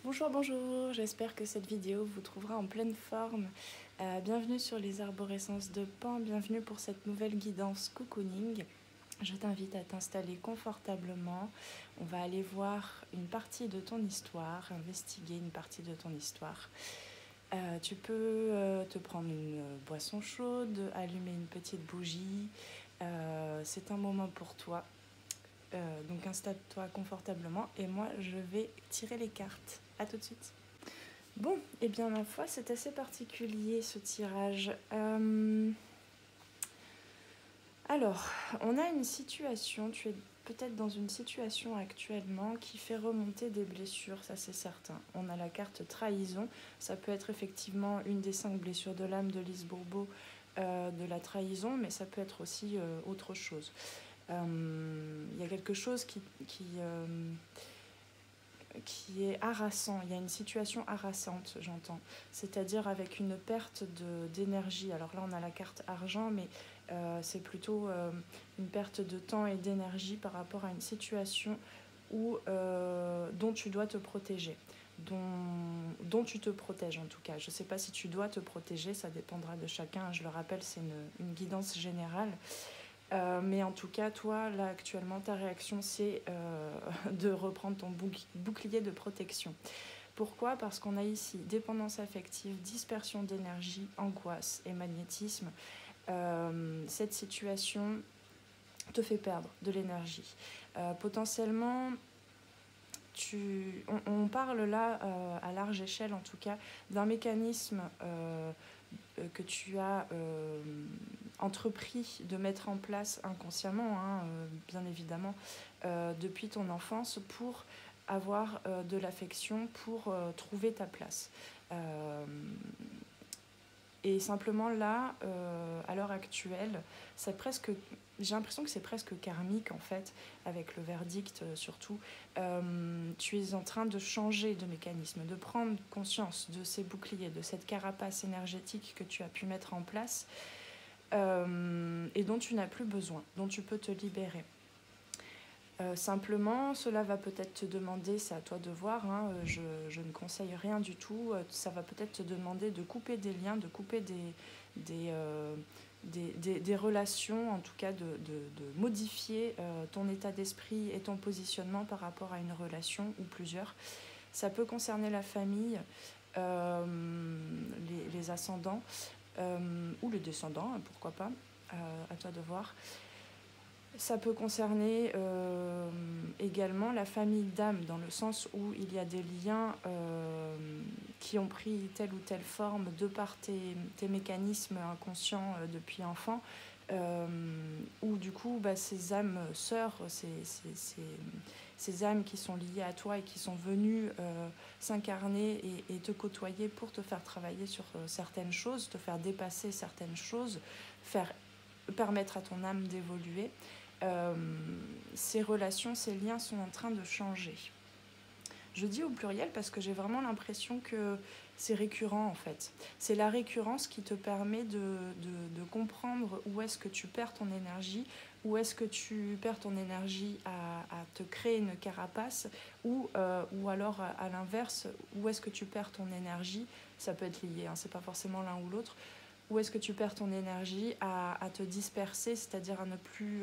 Bonjour, bonjour, j'espère que cette vidéo vous trouvera en pleine forme. Bienvenue sur les arborescences de Pan, bienvenue pour cette nouvelle guidance cocooning. Je t'invite à t'installer confortablement. On va aller voir une partie de ton histoire, investiguer une partie de ton histoire. Tu peux te prendre une boisson chaude, allumer une petite bougie. C'est un moment pour toi. Donc installe-toi confortablement et moi je vais tirer les cartes. A tout de suite. Bon, et eh bien ma foi c'est assez particulier ce tirage. Alors, on a une situation, tu es peut-être dans une situation actuellement qui fait remonter des blessures, ça c'est certain. On a la carte trahison, ça peut être effectivement une des 5 blessures de l'âme de Lise Bourbeau, de la trahison, mais ça peut être aussi autre chose. Il y a quelque chose qui est harassant, il y a une situation harassante, j'entends, c'est-à-dire avec une perte d'énergie. Alors là, on a la carte argent, mais c'est plutôt une perte de temps et d'énergie par rapport à une situation dont tu dois te protéger, dont tu te protèges en tout cas. Je ne sais pas si tu dois te protéger, ça dépendra de chacun. Je le rappelle, c'est une guidance générale. Mais en tout cas, toi, là, actuellement, ta réaction, c'est de reprendre ton bouclier de protection. Pourquoi ? Parce qu'on a ici dépendance affective, dispersion d'énergie, angoisse et magnétisme. Cette situation te fait perdre de l'énergie. Potentiellement, on parle là, à large échelle en tout cas, d'un mécanisme que tu as entrepris de mettre en place inconsciemment, bien évidemment, depuis ton enfance pour avoir de l'affection, pour trouver ta place. Et simplement là, à l'heure actuelle, j'ai l'impression que c'est presque karmique en fait, avec le verdict surtout. Tu es en train de changer de mécanisme, de prendre conscience de ces boucliers, de cette carapace énergétique que tu as pu mettre en place et dont tu n'as plus besoin, dont tu peux te libérer. Simplement, cela va peut-être te demander, c'est à toi de voir, je ne conseille rien du tout, ça va peut-être te demander de couper des liens, de couper des relations, en tout cas de modifier ton état d'esprit et ton positionnement par rapport à une relation ou plusieurs. Ça peut concerner la famille, les ascendants ou les descendants, pourquoi pas, à toi de voir. Ça peut concerner également la famille d'âme, dans le sens où il y a des liens qui ont pris telle ou telle forme de par tes mécanismes inconscients depuis enfant, où du coup ces âmes sœurs, ces âmes qui sont liées à toi et qui sont venues s'incarner et te côtoyer pour te faire travailler sur certaines choses, te faire dépasser certaines choses, permettre à ton âme d'évoluer. Ces relations, ces liens sont en train de changer. Je dis au pluriel parce que j'ai vraiment l'impression que c'est récurrent en fait. C'est la récurrence qui te permet de comprendre où est-ce que tu perds ton énergie, où est-ce que tu perds ton énergie à te créer une carapace, ou alors à l'inverse, où est-ce que tu perds ton énergie, ça peut être lié, c'est pas forcément l'un ou l'autre, où est-ce que tu perds ton énergie à te disperser, c'est-à-dire à ne plus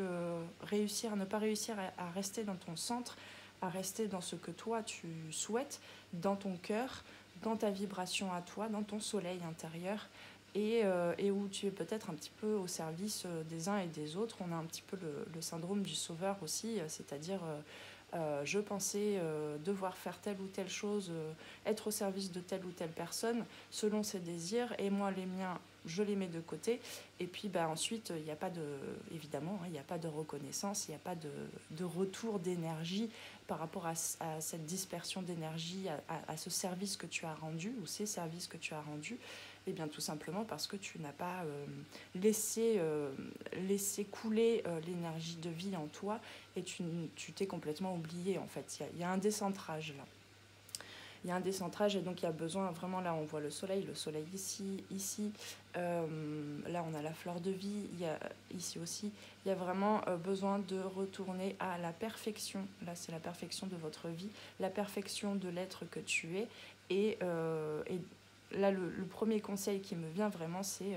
réussir, à ne pas réussir à rester dans ton centre, à rester dans ce que toi tu souhaites, dans ton cœur, dans ta vibration à toi, dans ton soleil intérieur, et où tu es peut-être un petit peu au service des uns et des autres. On a un petit peu le syndrome du sauveur aussi, c'est-à-dire je pensais devoir faire telle ou telle chose, être au service de telle ou telle personne selon ses désirs, et moi les miens je les mets de côté, et puis ensuite il n'y a pas évidemment il n'y a pas de reconnaissance, il n'y a pas de retour d'énergie par rapport à cette dispersion d'énergie, à ce service que tu as rendu, ou ces services que tu as rendus. Et bien tout simplement parce que tu n'as pas laissé couler l'énergie de vie en toi, et tu t'es complètement oublié en fait. Il y a un décentrage là. il y a un décentrage et donc il y a besoin vraiment, là on voit le soleil ici, là on a la fleur de vie, il y a ici aussi, il y a vraiment besoin de retourner à la perfection, là c'est la perfection de votre vie, la perfection de l'être que tu es, et là le premier conseil qui me vient vraiment c'est,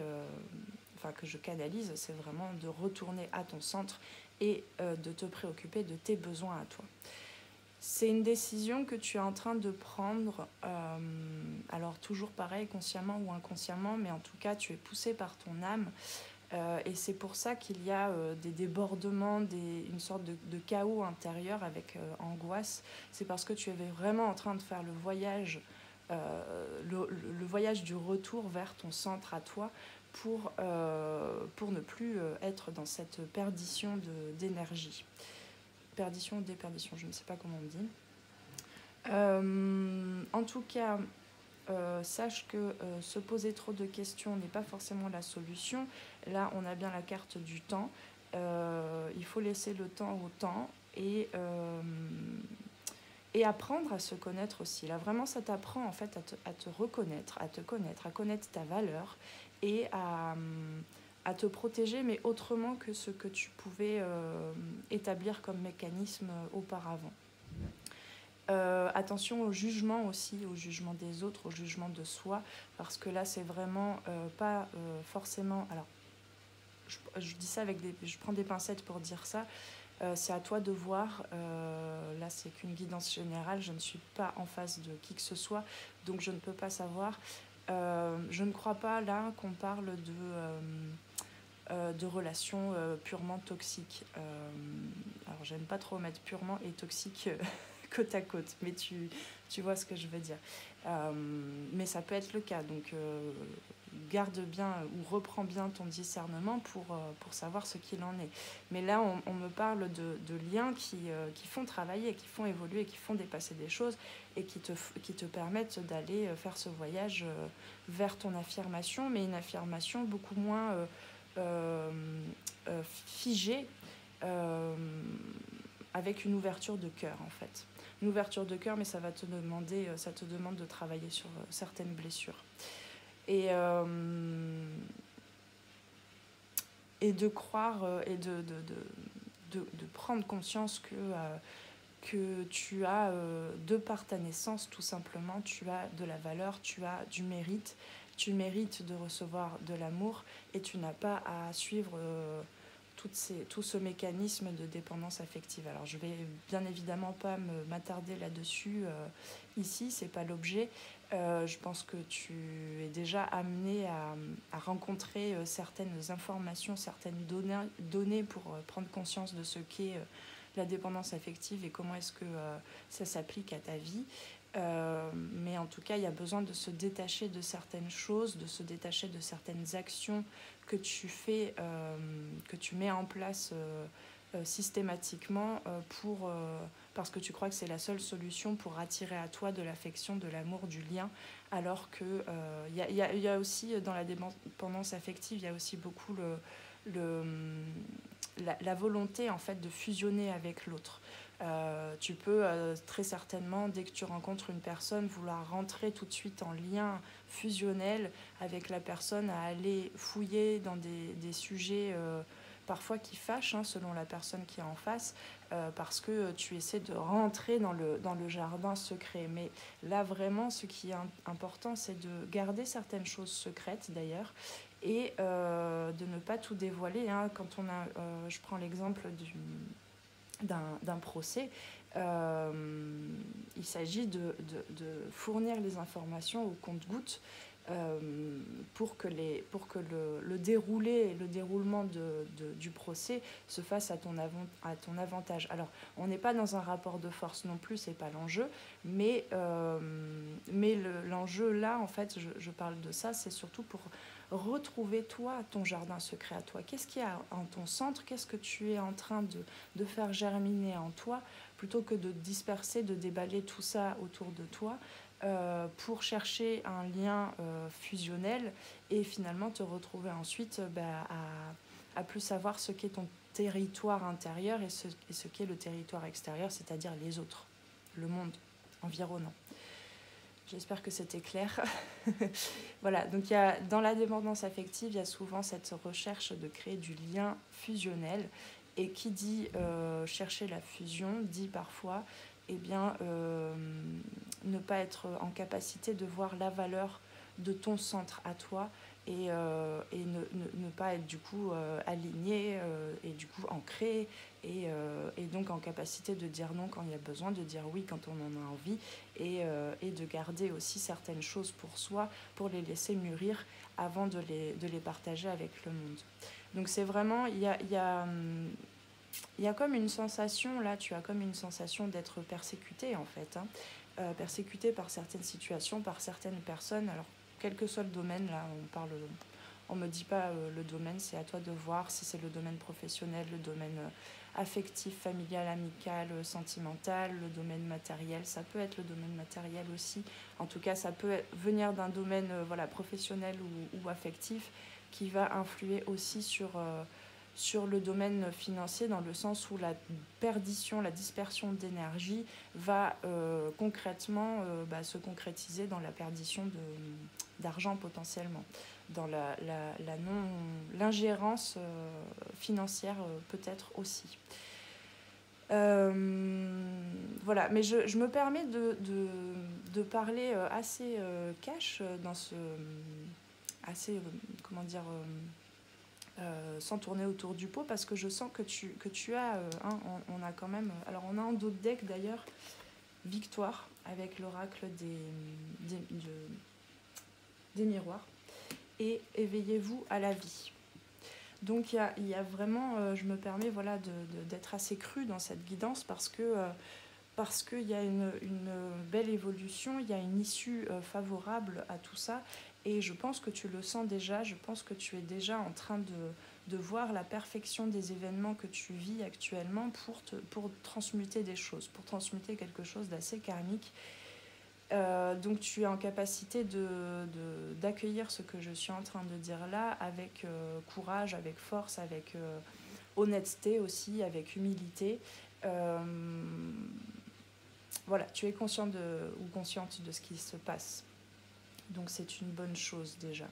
enfin que je canalise, c'est vraiment de retourner à ton centre et de te préoccuper de tes besoins à toi. C'est une décision que tu es en train de prendre, alors toujours pareil, consciemment ou inconsciemment, mais en tout cas tu es poussé par ton âme, et c'est pour ça qu'il y a des débordements, une sorte de chaos intérieur avec angoisse. C'est parce que tu es vraiment en train de faire le voyage, le voyage du retour vers ton centre à toi, pour ne plus être dans cette perdition d'énergie. Perdition ou déperdition, je ne sais pas comment on dit. En tout cas, sache que se poser trop de questions n'est pas forcément la solution. Là, on a bien la carte du temps. Il faut laisser le temps au temps et apprendre à se connaître aussi. Là, vraiment, ça t'apprend en fait à te reconnaître, à te connaître, à connaître ta valeur et à te protéger, mais autrement que ce que tu pouvais établir comme mécanisme auparavant. Attention au jugement aussi, au jugement des autres, au jugement de soi, parce que là c'est vraiment pas forcément... Alors, je dis ça avec je prends des pincettes pour dire ça, c'est à toi de voir, là c'est qu'une guidance générale, je ne suis pas en face de qui que ce soit, donc je ne peux pas savoir. Je ne crois pas là qu'on parle de relations purement toxiques. Alors j'aime pas trop mettre purement et toxique côte à côte, mais tu vois ce que je veux dire. Mais ça peut être le cas, donc garde bien ou reprends bien ton discernement pour savoir ce qu'il en est. Mais là, on me parle de liens qui font travailler, qui font évoluer, qui font dépasser des choses et qui te permettent d'aller faire ce voyage vers ton affirmation, mais une affirmation beaucoup moins figée, avec une ouverture de cœur en fait. Une ouverture de cœur, mais ça te demande de travailler sur certaines blessures. Et de croire et de prendre conscience que tu as, de par ta naissance tout simplement, tu as de la valeur, tu as du mérite, tu mérites de recevoir de l'amour et tu n'as pas à suivre tout ce mécanisme de dépendance affective. Alors je vais bien évidemment pas m'attarder là-dessus ici, c'est pas l'objet. Je pense que tu es déjà amené à rencontrer certaines informations, certaines données pour prendre conscience de ce qu'est la dépendance affective et comment est-ce que ça s'applique à ta vie. Mais en tout cas, il y a besoin de se détacher de certaines choses, de se détacher de certaines actions que tu fais, que tu mets en place systématiquement parce que tu crois que c'est la seule solution pour attirer à toi de l'affection, de l'amour, du lien, alors que y a aussi dans la dépendance affective, il y a aussi beaucoup la volonté en fait de fusionner avec l'autre. Tu peux très certainement, dès que tu rencontres une personne, vouloir rentrer tout de suite en lien fusionnel avec la personne, à aller fouiller dans des sujets parfois qui fâchent, hein, selon la personne qui est en face, parce que tu essaies de rentrer dans le jardin secret. Mais là, vraiment, ce qui est important, c'est de garder certaines choses secrètes, d'ailleurs, et de ne pas tout dévoiler. Hein. Quand je prends l'exemple d'un procès, il s'agit de fournir les informations au compte-gouttes pour que le déroulement du procès se fasse à ton avantage. Alors, on n'est pas dans un rapport de force non plus, c'est pas l'enjeu, mais l'enjeu là, en fait, je parle de ça, c'est surtout pour retrouver toi, ton jardin secret à toi. Qu'est-ce qu'il y a en ton centre? Qu'est-ce que tu es en train de faire germiner en toi, plutôt que de disperser, de déballer tout ça autour de toi pour chercher un lien fusionnel et finalement te retrouver ensuite à plus savoir ce qu'est ton territoire intérieur et ce qu'est le territoire extérieur, c'est-à-dire les autres, le monde environnant. J'espère que c'était clair. Voilà, donc dans la dépendance affective, il y a souvent cette recherche de créer du lien fusionnel. Et qui dit chercher la fusion, dit parfois eh bien, ne pas être en capacité de voir la valeur de ton centre à toi et ne pas être du coup aligné et du coup ancré et donc en capacité de dire non quand il y a besoin, de dire oui quand on en a envie et de garder aussi certaines choses pour soi pour les laisser mûrir avant de les partager avec le monde. Donc c'est vraiment, il y a comme une sensation, là tu as comme une sensation d'être persécuté en fait, hein. Persécuté par certaines situations, par certaines personnes. Alors quel que soit le domaine, là on me dit pas le domaine, c'est à toi de voir si c'est le domaine professionnel, le domaine affectif, familial, amical, sentimental, le domaine matériel. Ça peut être le domaine matériel aussi. En tout cas, ça peut venir d'un domaine voilà, professionnel ou affectif qui va influer aussi sur le domaine financier, dans le sens où la perdition, la dispersion d'énergie va concrètement se concrétiser dans la perdition d'argent potentiellement, dans l'ingérence financière peut-être aussi. Voilà, mais je me permets de parler assez cash dans ce... assez, comment dire... sans tourner autour du pot, parce que je sens que tu as on a quand même, alors on a en dos de deck d'ailleurs Victoire avec l'oracle des miroirs et éveillez-vous à la vie. Donc il y a vraiment je me permets voilà d'être assez crue dans cette guidance parce qu'il y a une belle évolution, il y a une issue favorable à tout ça. Et je pense que tu le sens déjà, je pense que tu es déjà en train de voir la perfection des événements que tu vis actuellement pour transmuter des choses, pour transmuter quelque chose d'assez karmique. Donc tu es en capacité d'accueillir ce que je suis en train de dire là avec courage, avec force, avec honnêteté aussi, avec humilité. Voilà, tu es conscient ou consciente de ce qui se passe. Donc c'est une bonne chose déjà.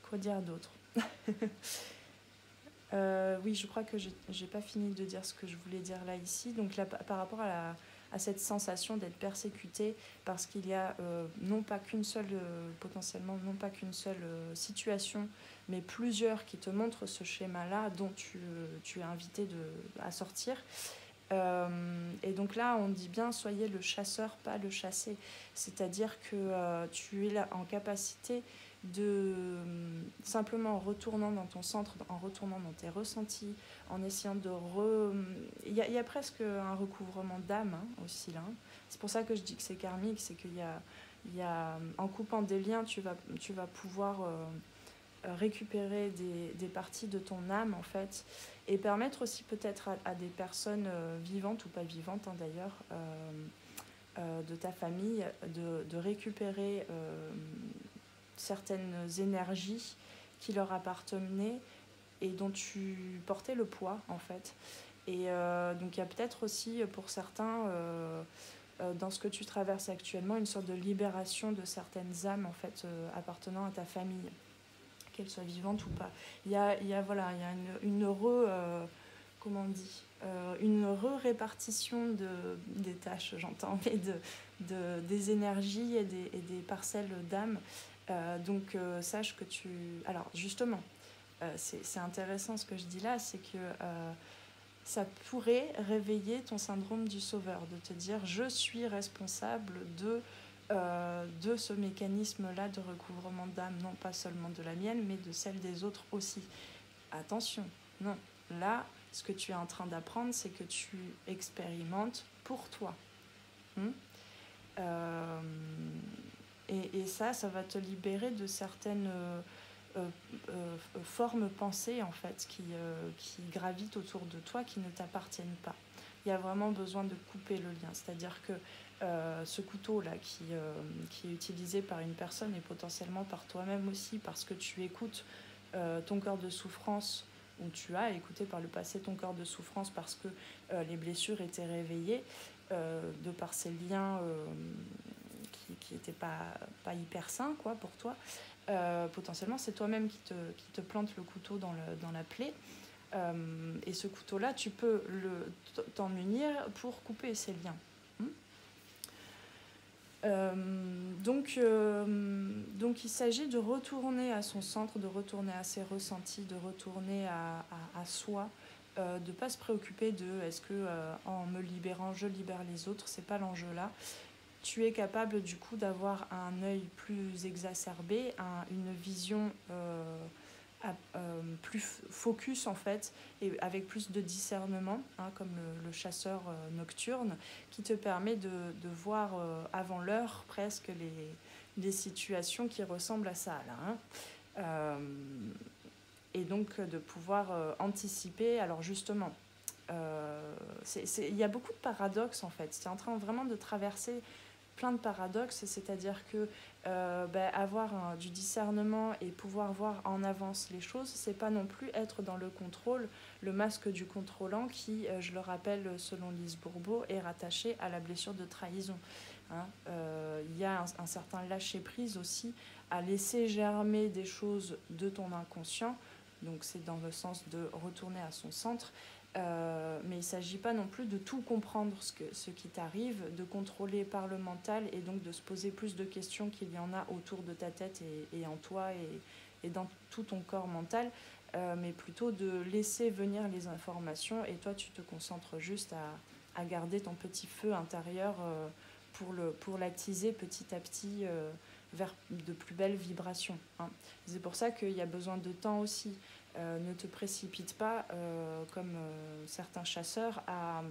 Quoi dire d'autre? Oui, je crois que j'ai pas fini de dire ce que je voulais dire là ici. Donc là, par rapport à cette sensation d'être persécuté, parce qu'il y a non pas qu'une seule, potentiellement non pas qu'une seule situation, mais plusieurs qui te montrent ce schéma-là dont tu es invité à sortir. Et donc là, on dit bien, soyez le chasseur, pas le chassé. C'est-à-dire que tu es là en capacité de, simplement en retournant dans ton centre, en retournant dans tes ressentis, en essayant de... Il y a presque un recouvrement d'âme aussi là. C'est pour ça que je dis que c'est karmique, c'est qu'il y a, en coupant des liens, tu vas pouvoir récupérer des parties de ton âme en fait, et permettre aussi peut-être à des personnes vivantes ou pas vivantes d'ailleurs, de ta famille, de récupérer certaines énergies qui leur appartenaient et dont tu portais le poids en fait. Et donc il y a peut-être aussi pour certains dans ce que tu traverses actuellement une sorte de libération de certaines âmes en fait appartenant à ta famille, qu'elle soit vivante ou pas. Il y a une comment on dit, une répartition des tâches, j'entends, mais des énergies et des parcelles d'âme. Donc sache que tu... Alors justement, c'est intéressant ce que je dis là, c'est que ça pourrait réveiller ton syndrome du sauveur, de te dire je suis responsable de ce mécanisme-là de recouvrement d'âme, non pas seulement de la mienne, mais de celle des autres aussi. Attention, non. Là, ce que tu es en train d'apprendre, c'est que tu expérimentes pour toi. Et ça va te libérer de certaines formes pensées, en fait, qui gravitent autour de toi, qui ne t'appartiennent pas. Il y a vraiment besoin de couper le lien. C'est-à-dire que ce couteau-là qui est utilisé par une personne et potentiellement par toi-même aussi, parce que tu écoutes ton corps de souffrance où tu as écouté par le passé ton corps de souffrance parce que les blessures étaient réveillées de par ces liens qui n'étaient pas hyper sains quoi, pour toi. Potentiellement, c'est toi-même qui te plante le couteau dans la plaie. Et ce couteau-là, tu peux t'en munir pour couper ces liens. Donc, il s'agit de retourner à son centre, de retourner à ses ressentis, de retourner à soi, de ne pas se préoccuper de est-ce que en me libérant, je libère les autres, c'est pas l'enjeu là. Tu es capable du coup d'avoir un œil plus exacerbé, une vision plus focus en fait, et avec plus de discernement, comme le chasseur nocturne, qui te permet de voir avant l'heure presque les situations qui ressemblent à ça là. Et donc de pouvoir anticiper. Alors justement, il y a beaucoup de paradoxes en fait. C'est en train vraiment de traverser plein de paradoxes, c'est-à-dire que avoir du discernement et pouvoir voir en avance les choses, c'est pas non plus être dans le contrôle, le masque du contrôlant qui, je le rappelle selon Lise Bourbeau, est rattaché à la blessure de trahison. Y a un certain lâcher-prise aussi à laisser germer des choses de ton inconscient, donc c'est dans le sens de retourner à son centre. Mais il ne s'agit pas non plus de tout comprendre ce qui t'arrive, de contrôler par le mental et donc de se poser plus de questions qu'il y en a autour de ta tête et en toi et dans tout ton corps mental, mais plutôt de laisser venir les informations et toi tu te concentres juste à garder ton petit feu intérieur pour l'attiser petit à petit vers de plus belles vibrations. C'est pour ça qu'il y a besoin de temps aussi. Ne te précipite pas, comme certains chasseurs, à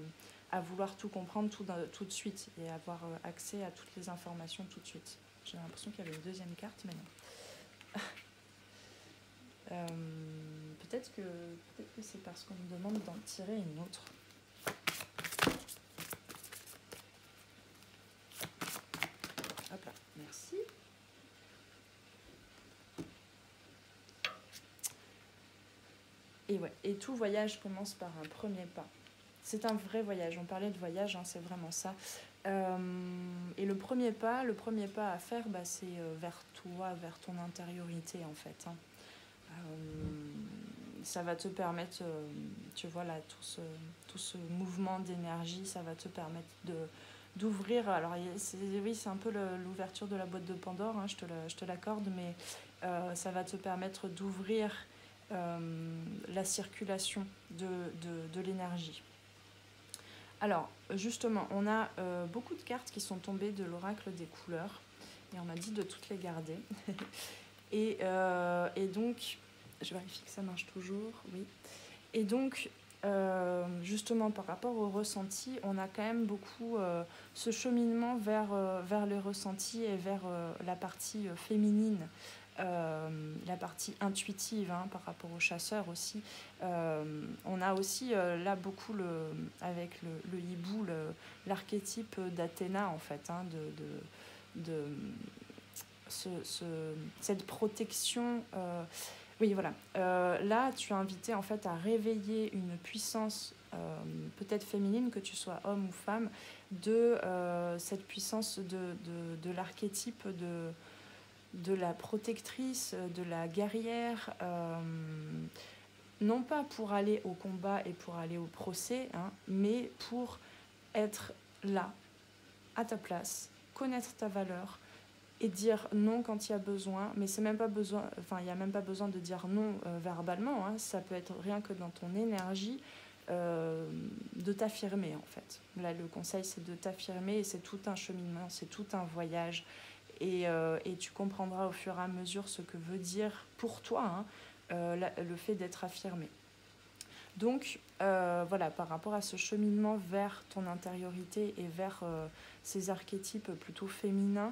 vouloir tout comprendre tout de suite et avoir accès à toutes les informations tout de suite. J'ai l'impression qu'il y avait une deuxième carte, mais non. Peut-être que c'est parce qu'on me demande d'en tirer une autre. Hop là, merci. Et tout voyage commence par un premier pas. C'est un vrai voyage. On parlait de voyage, c'est vraiment ça. Et le premier pas à faire, c'est vers toi, vers ton intériorité en fait. Ça va te permettre, tu vois là, tout ce mouvement d'énergie, ça va te permettre d'ouvrir. Alors oui, c'est un peu l'ouverture de la boîte de Pandore, je te l'accorde, mais ça va te permettre d'ouvrir la circulation de l'énergie. Alors, justement, on a beaucoup de cartes qui sont tombées de l'oracle des couleurs, et on m'a dit de toutes les garder. et donc, je vérifie que ça marche toujours, oui. Et donc, justement, par rapport au ressenti, on a quand même beaucoup ce cheminement vers le ressenti et vers la partie féminine. La partie intuitive par rapport aux chasseurs aussi. On a aussi là beaucoup avec le hibou l'archétype d'Athéna en fait, cette protection. Oui, voilà. Là, tu es invité en fait à réveiller une puissance peut-être féminine, que tu sois homme ou femme, de cette puissance de l'archétype de la protectrice, de la guerrière, non pas pour aller au combat et pour aller au procès, mais pour être là, à ta place, connaître ta valeur et dire non quand il y a besoin. Mais c'est même pas besoin, il n'y a même pas besoin de dire non verbalement, ça peut être rien que dans ton énergie, de t'affirmer en fait. Là, le conseil, c'est de t'affirmer et c'est tout un cheminement, c'est tout un voyage. Et tu comprendras au fur et à mesure ce que veut dire pour toi le fait d'être affirmé. Donc, voilà, par rapport à ce cheminement vers ton intériorité et vers ces archétypes plutôt féminins,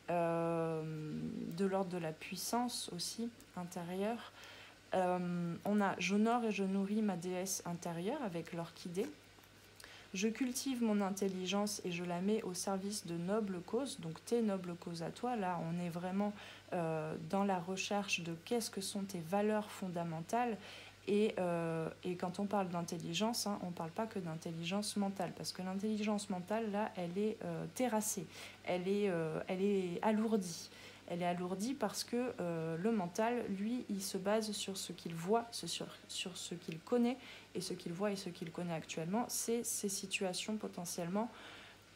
de l'ordre de la puissance aussi intérieure, on a « J'honore et je nourris ma déesse intérieure » avec l'orchidée. Je cultive mon intelligence et je la mets au service de nobles causes, donc tes nobles causes à toi. Là, on est vraiment dans la recherche de qu'est-ce que sont tes valeurs fondamentales Et quand on parle d'intelligence, on ne parle pas que d'intelligence mentale, parce que l'intelligence mentale, là, elle est terrassée, elle est alourdie. Elle est alourdie parce que le mental, lui, il se base sur ce qu'il voit, sur ce qu'il connaît, et ce qu'il voit et ce qu'il connaît actuellement, c'est ces situations potentiellement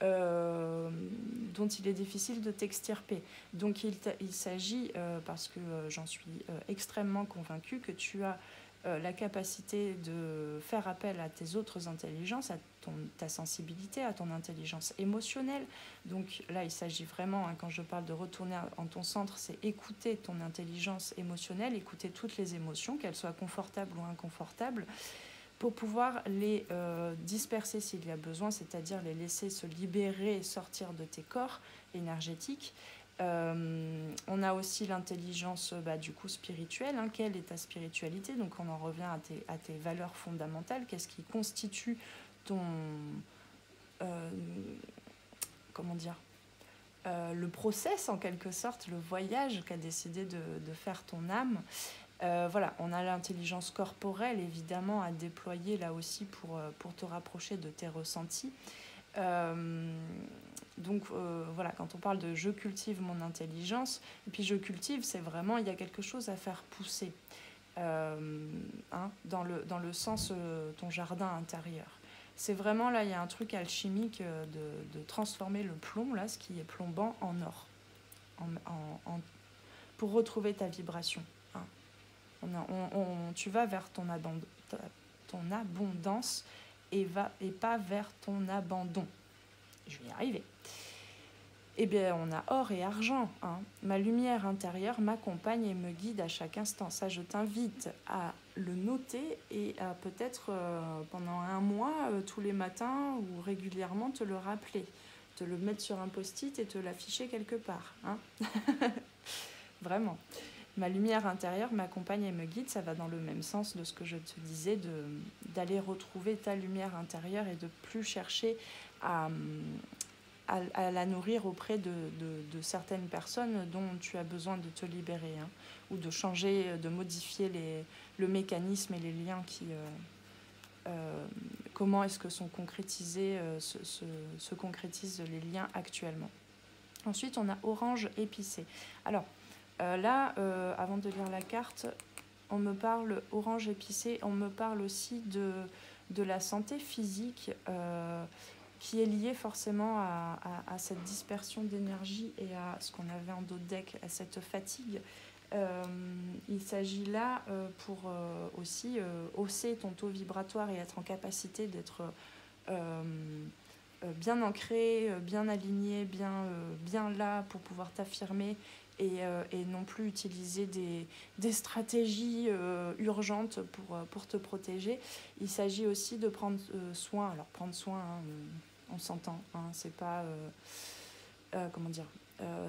dont il est difficile de t'extirper. Donc il s'agit, parce que j'en suis extrêmement convaincue, que tu as la capacité de faire appel à tes autres intelligences, à ta sensibilité, à ton intelligence émotionnelle. Donc là, il s'agit vraiment, quand je parle de retourner en ton centre, c'est écouter ton intelligence émotionnelle, écouter toutes les émotions, qu'elles soient confortables ou inconfortables, pour pouvoir les disperser s'il y a besoin, c'est-à-dire les laisser se libérer, sortir de tes corps énergétiques. On a aussi l'intelligence du coup spirituelle. Quelle est ta spiritualité? Donc on en revient à tes valeurs fondamentales. Qu'est-ce qui constitue ton... comment dire le process en quelque sorte, le voyage qu'a décidé de faire ton âme. Voilà, on a l'intelligence corporelle évidemment à déployer là aussi pour te rapprocher de tes ressentis. Donc voilà, quand on parle de je cultive mon intelligence, et puis je cultive, c'est vraiment, il y a quelque chose à faire pousser dans le sens ton jardin intérieur. C'est vraiment là, il y a un truc alchimique de transformer le plomb, là, ce qui est plombant, en or, pour retrouver ta vibration. Tu vas vers ton abondance et pas vers ton abandon. Je vais y arriver. Eh bien, on a or et argent. Ma lumière intérieure m'accompagne et me guide à chaque instant. Ça, je t'invite à le noter et à peut-être pendant un mois, tous les matins ou régulièrement, te le rappeler. Te le mettre sur un post-it et te l'afficher quelque part. Vraiment. Ma lumière intérieure m'accompagne et me guide, ça va dans le même sens de ce que je te disais, d'aller retrouver ta lumière intérieure et de plus chercher à la nourrir auprès de certaines personnes dont tu as besoin de te libérer, ou de changer, de modifier le mécanisme et les liens qui... comment est-ce que se concrétisent les liens actuellement. Ensuite, on a orange épicé. Alors, là, avant de lire la carte, on me parle orange épicé, on me parle aussi de la santé physique qui est liée forcément à cette dispersion d'énergie et à ce qu'on avait en dos de deck, à cette fatigue. Il s'agit là pour aussi hausser ton taux vibratoire et être en capacité d'être bien ancré, bien aligné, bien là pour pouvoir t'affirmer et non plus utiliser des stratégies urgentes pour te protéger. Il s'agit aussi de prendre soin. Alors prendre soin, on s'entend, c'est pas... comment dire,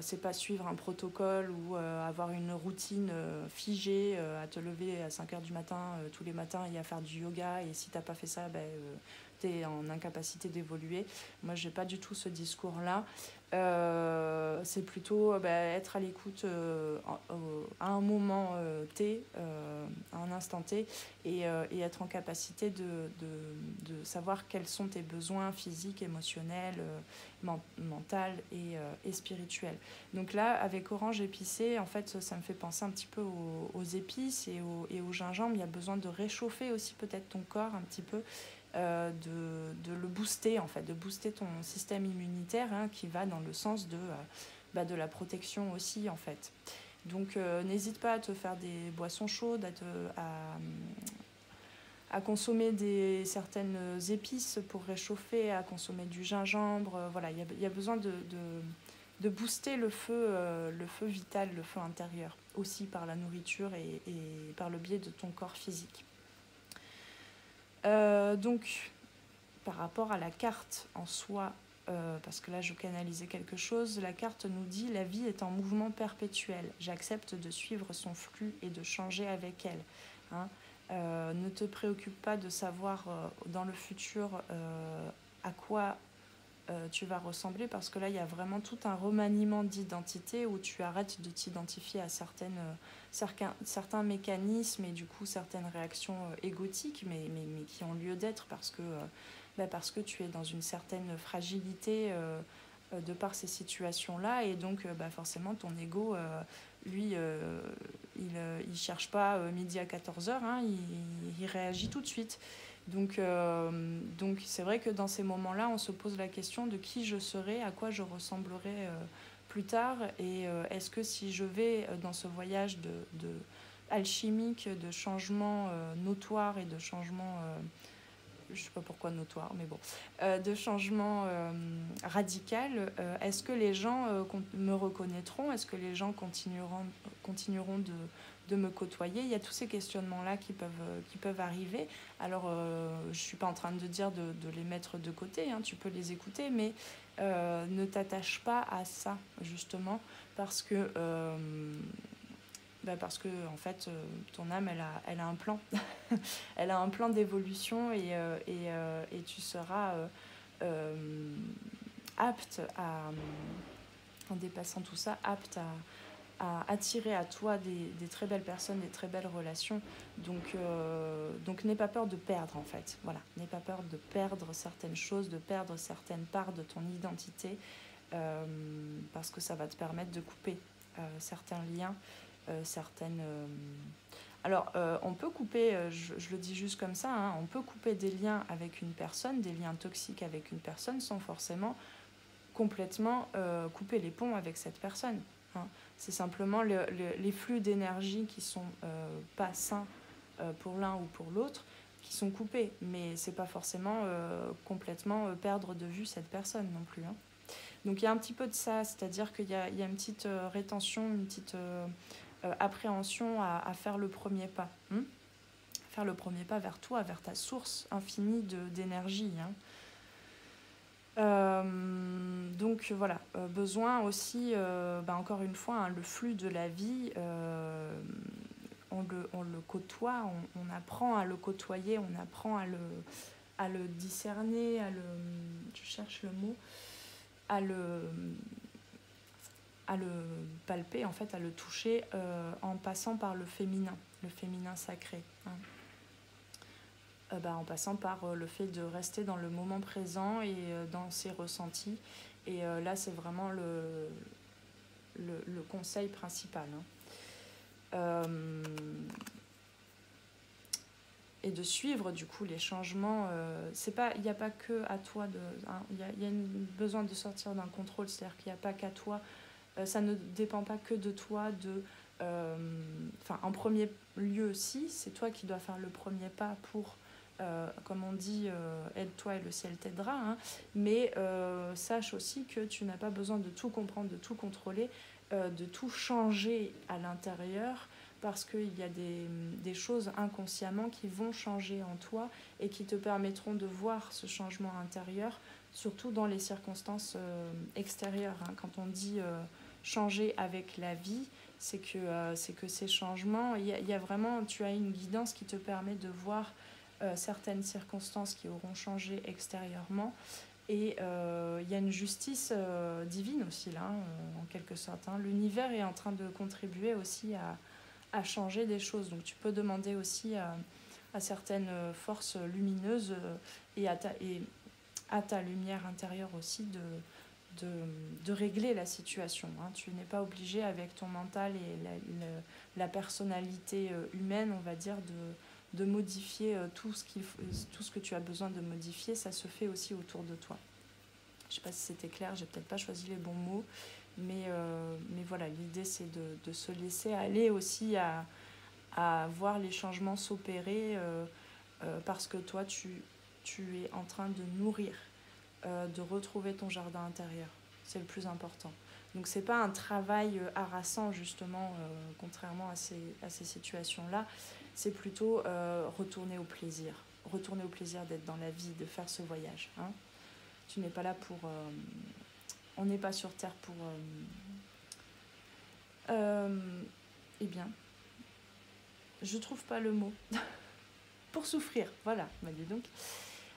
c'est pas suivre un protocole ou avoir une routine figée, à te lever à 5h du matin tous les matins et à faire du yoga, et si t'as pas fait ça, t'es en incapacité d'évoluer. Moi, j'ai pas du tout ce discours-là. C'est plutôt être à l'écoute à un moment T, à un instant T, et être en capacité de savoir quels sont tes besoins physiques, émotionnels, mentaux et spirituels. Donc là, avec orange épicé, en fait, ça me fait penser un petit peu aux épices et au gingembre. Il y a besoin de réchauffer aussi peut-être ton corps un petit peu, de le booster, en fait, de booster ton système immunitaire, qui va dans le sens de la protection aussi, en fait. Donc n'hésite pas à te faire des boissons chaudes, à consommer certaines épices pour réchauffer, à consommer du gingembre. Voilà, il y a besoin de booster le feu vital, le feu intérieur, aussi par la nourriture et par le biais de ton corps physique. Donc, par rapport à la carte en soi, parce que là je canalisais quelque chose, la carte nous dit « La vie est en mouvement perpétuel. J'accepte de suivre son flux et de changer avec elle. » Ne te préoccupe pas de savoir dans le futur à quoi tu vas ressembler, parce que là, il y a vraiment tout un remaniement d'identité où tu arrêtes de t'identifier à certains mécanismes et du coup certaines réactions égotiques, mais qui ont lieu d'être parce que tu es dans une certaine fragilité de par ces situations-là, et donc forcément ton ego, lui, il cherche pas midi à 14h, hein, il réagit tout de suite. Donc c'est vrai que dans ces moments-là, on se pose la question de qui je serai, à quoi je ressemblerai plus tard, et est-ce que si je vais dans ce voyage de alchimique, de changement notoire et de changement, je sais pas pourquoi notoire, mais bon, de changement radical, est-ce que les gens me reconnaîtront, est-ce que les gens continueront de me côtoyer? Il y a tous ces questionnements-là qui peuvent arriver. Alors, je ne suis pas en train de dire de les mettre de côté, hein, tu peux les écouter, mais ne t'attache pas à ça, justement, parce que en fait, ton âme, elle a un plan. Elle a un plan d'évolution, et tu seras apte en dépassant tout ça, apte à attirer à toi des très belles personnes, des très belles relations. Donc n'aie pas peur de perdre, en fait. Voilà, n'aie pas peur de perdre certaines choses, de perdre certaines parts de ton identité, parce que ça va te permettre de couper certains liens, certaines... Alors, on peut couper, je le dis juste comme ça, hein, on peut couper des liens avec une personne, des liens toxiques avec une personne, sans forcément complètement couper les ponts avec cette personne, hein. C'est simplement les flux d'énergie qui sont pas sains pour l'un ou pour l'autre, qui sont coupés. Mais c'est pas forcément complètement perdre de vue cette personne non plus, hein. Donc il y a un petit peu de ça, c'est-à-dire qu'il y a une petite rétention, une petite appréhension à faire le premier pas, hein, faire le premier pas vers toi, vers ta source infinie d'énergie, hein. Donc voilà, besoin aussi, encore une fois, hein, le flux de la vie, on le côtoie, on apprend à le côtoyer, on apprend à le discerner, je cherche le mot, à le palper, en fait, à le toucher, en passant par le féminin sacré, hein. En passant par le fait de rester dans le moment présent et dans ses ressentis. Et là, c'est vraiment le conseil principal, hein. Et de suivre du coup les changements. Il n'y a pas que à toi il y a besoin de sortir d'un contrôle, c'est-à-dire qu'il n'y a pas qu'à toi. Ça ne dépend pas que de toi. En premier lieu, si, c'est toi qui dois faire le premier pas pour, comme on dit, aide-toi et le ciel t'aidera, hein. Mais sache aussi que tu n'as pas besoin de tout comprendre, de tout contrôler, de tout changer à l'intérieur, parce qu'il y a des choses inconsciemment qui vont changer en toi et qui te permettront de voir ce changement intérieur, surtout dans les circonstances extérieures, hein. Quand on dit changer avec la vie, c'est que ces changements, il y a vraiment, tu as une guidance qui te permet de voir certaines circonstances qui auront changé extérieurement. Et il y a une justice divine aussi là, en quelque sorte, hein. L'univers est en train de contribuer aussi à changer des choses. Donc tu peux demander aussi à certaines forces lumineuses et à ta lumière intérieure aussi de régler la situation, hein. Tu n'es pas obligé avec ton mental et la personnalité humaine, on va dire, de modifier tout ce que tu as besoin de modifier. Ça se fait aussi autour de toi. Je ne sais pas si c'était clair, j'ai peut-être pas choisi les bons mots, mais voilà, l'idée c'est de se laisser aller aussi à voir les changements s'opérer, parce que toi tu es en train de nourrir, de retrouver ton jardin intérieur. C'est le plus important. Donc c'est pas un travail harassant, justement, contrairement à ces situations-là. C'est plutôt retourner au plaisir d'être dans la vie, de faire ce voyage, hein. Tu n'es pas là pour... on n'est pas sur Terre pour... eh bien, je trouve pas le mot. Pour souffrir, voilà, bah dis donc.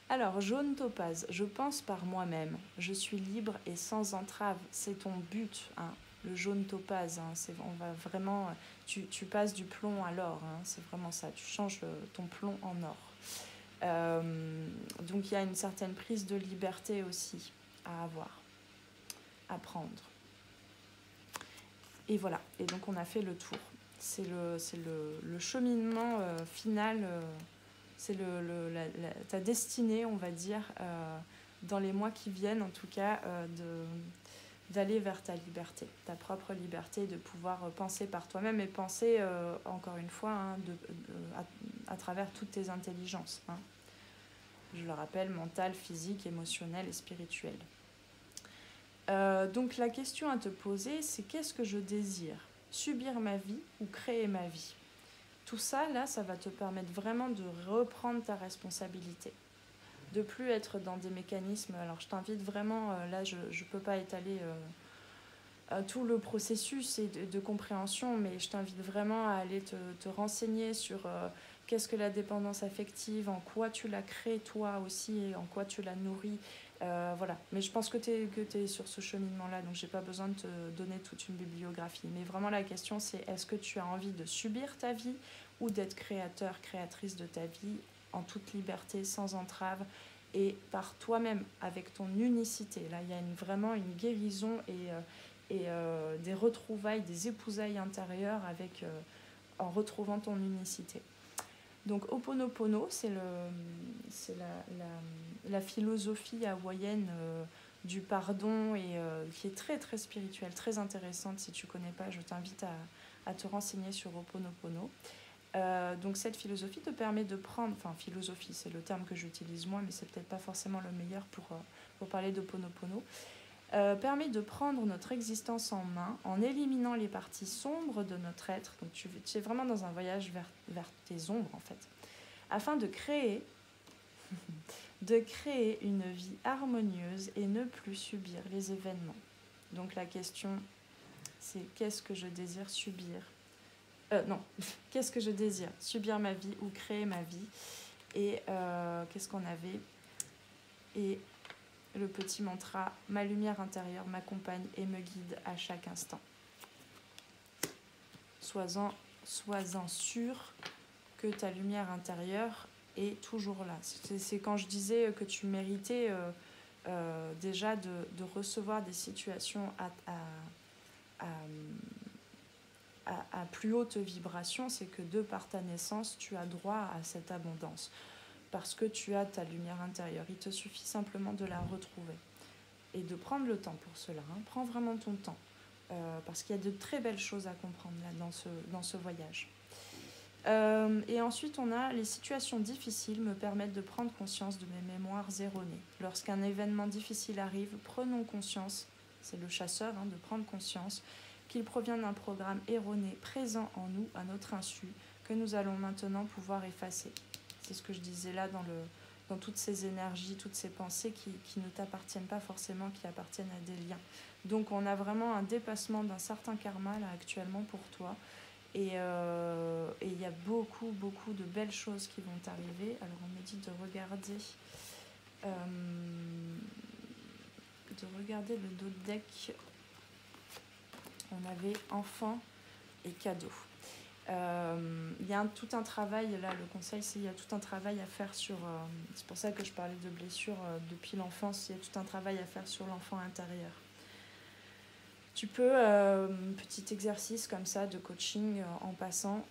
Alors, jaune topaze, je pense par moi-même, je suis libre et sans entrave, c'est ton but, hein. Le jaune topaze, hein, on va vraiment, tu passes du plomb à l'or, hein, c'est vraiment ça, tu changes ton plomb en or. Donc il y a une certaine prise de liberté aussi à avoir, à prendre. Et voilà, et donc on a fait le tour. C'est le cheminement final, c'est ta destinée, on va dire, dans les mois qui viennent, en tout cas, d'aller vers ta liberté, ta propre liberté, de pouvoir penser par toi-même et penser, encore une fois, hein, à travers toutes tes intelligences. Hein. Je le rappelle, mentale, physique, émotionnelle et spirituelle. Donc la question à te poser, c'est qu'est-ce que je désire ? Subir ma vie ou créer ma vie ? Tout ça, là, ça va te permettre vraiment de reprendre ta responsabilité. De plus être dans des mécanismes. Alors je t'invite vraiment, là je ne peux pas étaler tout le processus de compréhension, mais je t'invite vraiment à aller te renseigner sur qu'est-ce que la dépendance affective, en quoi tu la crées toi aussi et en quoi tu la nourris. Voilà. Mais je pense que tu es sur ce cheminement-là, donc j'ai pas besoin de te donner toute une bibliographie. Mais vraiment la question c'est est-ce que tu as envie de subir ta vie ou d'être créateur, créatrice de ta vie en toute liberté, sans entrave et par toi-même, avec ton unicité. Là, il y a vraiment une guérison et des retrouvailles, des épousailles intérieures en retrouvant ton unicité. Donc Ho'oponopono, c'est la philosophie hawaïenne du pardon et qui est très très spirituelle, très intéressante. Si tu ne connais pas, je t'invite à te renseigner sur Ho'oponopono. Donc cette philosophie te permet de prendre, enfin philosophie c'est le terme que j'utilise moi, mais c'est peut-être pas forcément le meilleur pour parler d'Ho'oponopono, permet de prendre notre existence en main en éliminant les parties sombres de notre être. Donc tu es vraiment dans un voyage vers tes ombres en fait, afin de créer une vie harmonieuse et ne plus subir les événements. Donc la question c'est qu'est-ce que je désire subir ? Non, qu'est-ce que je désire ? Subir ma vie ou créer ma vie ? Et qu'est-ce qu'on avait ? Et le petit mantra, ma lumière intérieure m'accompagne et me guide à chaque instant. Sois-en sûr que ta lumière intérieure est toujours là. C'est quand je disais que tu méritais déjà de recevoir des situations à plus haute vibration, c'est que de par ta naissance, tu as droit à cette abondance. Parce que tu as ta lumière intérieure. Il te suffit simplement de la retrouver. Et de prendre le temps pour cela. Hein. Prends vraiment ton temps. Parce qu'il y a de très belles choses à comprendre là, dans ce voyage. Et ensuite, on a les situations difficiles me permettent de prendre conscience de mes mémoires erronées. Lorsqu'un événement difficile arrive, prenons conscience, c'est le chasseur, hein, de prendre conscience qu'il provient d'un programme erroné présent en nous à notre insu que nous allons maintenant pouvoir effacer. C'est ce que je disais là dans toutes ces énergies, toutes ces pensées qui ne t'appartiennent pas forcément, qui appartiennent à des liens. Donc on a vraiment un dépassement d'un certain karma là actuellement pour toi. Et il y a beaucoup, beaucoup de belles choses qui vont t'arriver. Alors on me dit de regarder le dos de deck. On avait enfant et cadeau. Il y a tout un travail, là le conseil c'est qu'il y a tout un travail à faire sur, c'est pour ça que je parlais de blessures depuis l'enfance, il y a tout un travail à faire sur l'enfant intérieur. Tu peux, petit exercice comme ça de coaching en passant,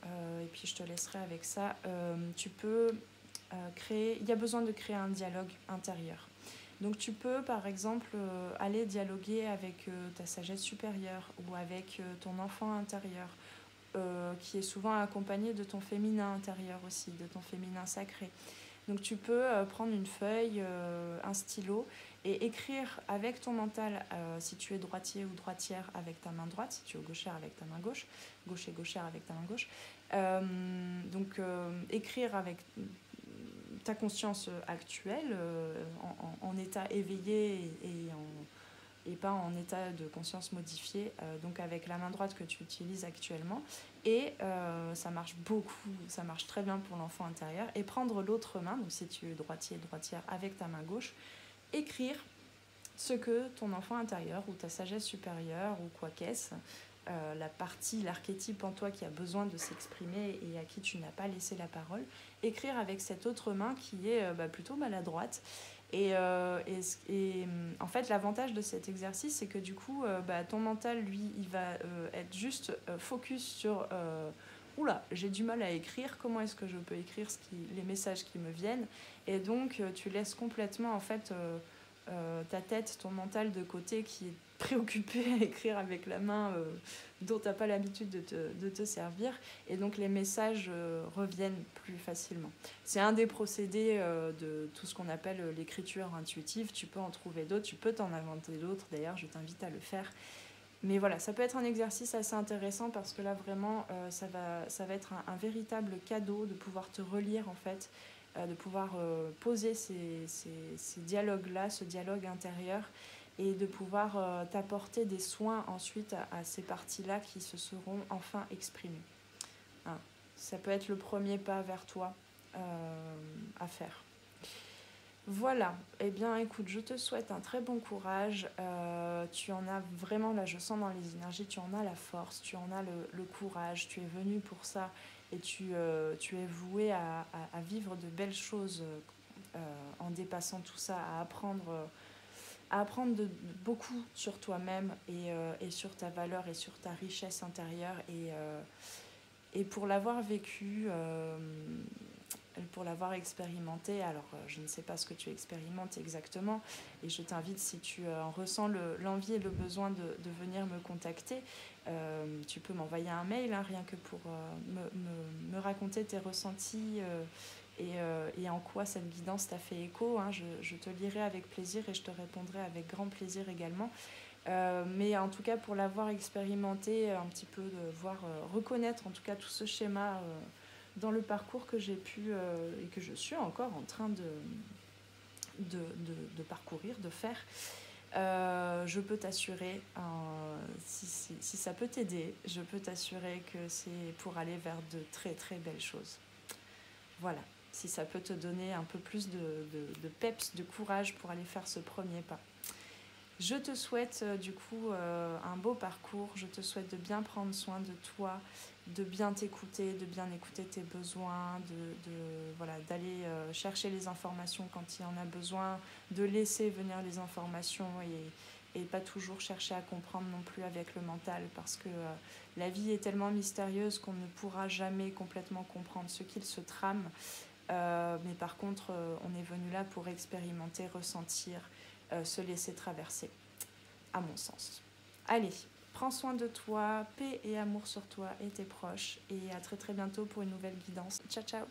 et puis je te laisserai avec ça, tu peux créer, il y a besoin de créer un dialogue intérieur. Donc tu peux par exemple aller dialoguer avec ta sagesse supérieure ou avec ton enfant intérieur, qui est souvent accompagné de ton féminin intérieur aussi, de ton féminin sacré. Donc tu peux prendre une feuille, un stylo et écrire avec ton mental, si tu es droitier ou droitière avec ta main droite, si tu es gauchère avec ta main gauche, gaucher gauchère avec ta main gauche. Donc écrire avec ta conscience actuelle, en état éveillé et et pas en état de conscience modifié, donc avec la main droite que tu utilises actuellement. Et ça marche beaucoup, ça marche très bien pour l'enfant intérieur. Et prendre l'autre main, donc si tu es droitier, droitière, avec ta main gauche, écrire ce que ton enfant intérieur ou ta sagesse supérieure ou quoi qu'est-ce, la partie, l'archétype en toi qui a besoin de s'exprimer et à qui tu n'as pas laissé la parole, écrire avec cette autre main qui est plutôt maladroite. Et en fait, l'avantage de cet exercice, c'est que du coup, ton mental, lui, il va être juste focus sur oula, j'ai du mal à écrire, comment est-ce que je peux écrire les messages qui me viennent. Et donc, tu laisses complètement, en fait, ta tête, ton mental de côté qui est préoccupé à écrire avec la main dont tu n'as pas l'habitude de te servir, et donc les messages reviennent plus facilement. C'est un des procédés de tout ce qu'on appelle l'écriture intuitive. Tu peux en trouver d'autres, tu peux t'en inventer d'autres, d'ailleurs je t'invite à le faire. Mais voilà, ça peut être un exercice assez intéressant parce que là vraiment ça va être un véritable cadeau de pouvoir te relire en fait, de pouvoir poser ces dialogues-là, ce dialogue intérieur, et de pouvoir t'apporter des soins ensuite à ces parties-là qui se seront enfin exprimées. Hein. Ça peut être le premier pas vers toi à faire. Voilà, eh bien écoute, je te souhaite un très bon courage. Tu en as vraiment, là je sens dans les énergies, tu en as la force, tu en as le courage, tu es venu pour ça et tu es voué à vivre de belles choses en dépassant tout ça, à apprendre beaucoup sur toi-même et sur ta valeur et sur ta richesse intérieure. Et pour l'avoir vécu, pour l'avoir expérimenté, alors je ne sais pas ce que tu expérimentes exactement, et je t'invite, si tu en ressens l'envie et le besoin de venir me contacter, tu peux m'envoyer un mail, hein, rien que pour me raconter tes ressentis et en quoi cette guidance t'a fait écho. Hein. Je te lirai avec plaisir et je te répondrai avec grand plaisir également. Mais en tout cas, pour l'avoir expérimenté un petit peu, de voir reconnaître en tout cas tout ce schéma dans le parcours que j'ai pu et que je suis encore en train de parcourir, de faire, je peux t'assurer, si ça peut t'aider, je peux t'assurer que c'est pour aller vers de très très belles choses. Voilà, si ça peut te donner un peu plus de peps, de courage pour aller faire ce premier pas. Je te souhaite du coup un beau parcours, je te souhaite de bien prendre soin de toi, de bien t'écouter, de bien écouter tes besoins, voilà, d'aller chercher les informations quand il y en a besoin, de laisser venir les informations et pas toujours chercher à comprendre non plus avec le mental, parce que la vie est tellement mystérieuse qu'on ne pourra jamais complètement comprendre ce qu'il se trame. Mais par contre, on est venu là pour expérimenter, ressentir, se laisser traverser, à mon sens. Allez, prends soin de toi, paix et amour sur toi et tes proches, et à très très bientôt pour une nouvelle guidance. Ciao ciao.